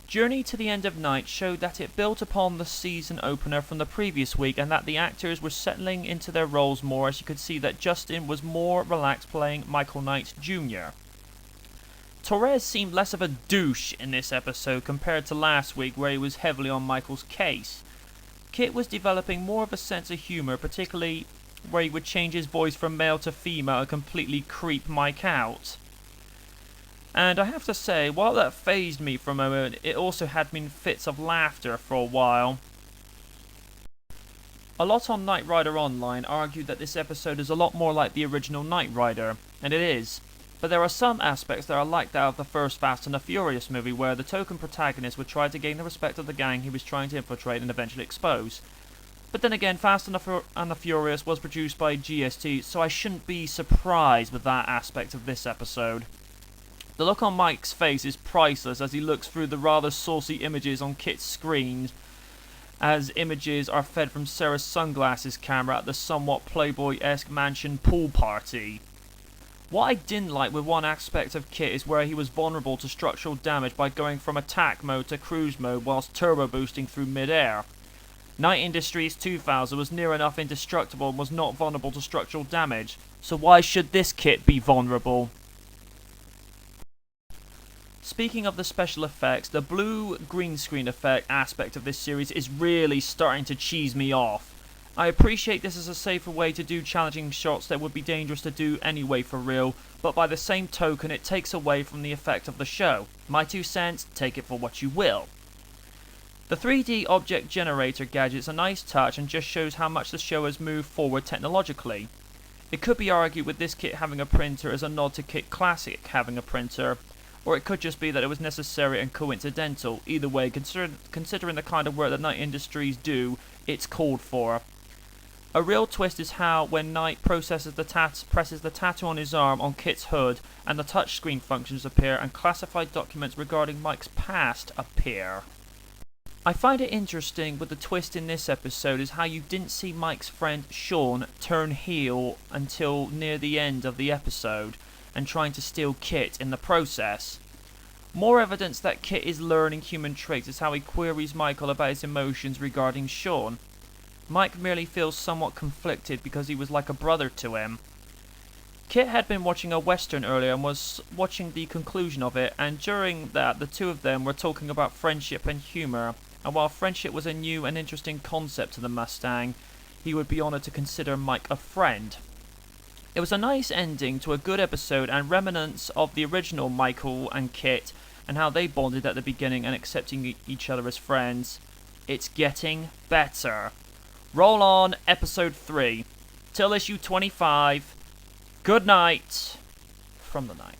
Journey to the End of Night showed that it built upon the season opener from the previous week and that the actors were settling into their roles more, as you could see that Justin was more relaxed playing Michael Knight Jr. Torres seemed less of a douche in this episode compared to last week where he was heavily on Michael's case. Kit was developing more of a sense of humour, particularly where he would change his voice from male to female and completely creep Mike out. And I have to say, while that fazed me for a moment, it also had me in fits of laughter for a while. A lot on Knight Rider Online argued that this episode is a lot more like the original Knight Rider, and it is. But there are some aspects that are like that of the first Fast and the Furious movie, where the token protagonist would try to gain the respect of the gang he was trying to infiltrate and eventually expose. But then again, Fast and the Furious was produced by GST, so I shouldn't be surprised with that aspect of this episode. The look on Mike's face is priceless as he looks through the rather saucy images on Kit's screen, as images are fed from Sarah's sunglasses camera at the somewhat Playboy-esque mansion pool party. What I didn't like with one aspect of Kit is where he was vulnerable to structural damage by going from attack mode to cruise mode whilst turbo boosting through mid-air. Knight Industries 2000 was near enough indestructible and was not vulnerable to structural damage, so why should this Kit be vulnerable? Speaking of the special effects, the blue green screen effect aspect of this series is really starting to cheese me off. I appreciate this is a safer way to do challenging shots that would be dangerous to do anyway for real, but by the same token it takes away from the effect of the show. My 2 cents, take it for what you will. The 3D object generator gadget's a nice touch and just shows how much the show has moved forward technologically. It could be argued with this kit having a printer as a nod to Kit Classic having a printer, or it could just be that it was necessary and coincidental. Either way, considering the kind of work that Knight Industries do, it's called for. A real twist is how, when Knight presses the tattoo on his arm on Kit's hood, and the touchscreen functions appear, and classified documents regarding Mike's past appear. I find it interesting with the twist in this episode is how you didn't see Mike's friend Sean turn heel until near the end of the episode, and trying to steal Kit in the process. More evidence that Kit is learning human traits is how he queries Michael about his emotions regarding Sean. Mike merely feels somewhat conflicted because he was like a brother to him. Kit had been watching a western earlier and was watching the conclusion of it, and during that the two of them were talking about friendship and humour, and while friendship was a new and interesting concept to the Mustang, he would be honoured to consider Mike a friend. It was a nice ending to a good episode and remnants of the original Michael and Kit and how they bonded at the beginning and accepting each other as friends. It's getting better. Roll on, episode 3. Till issue 25. Good night from the night.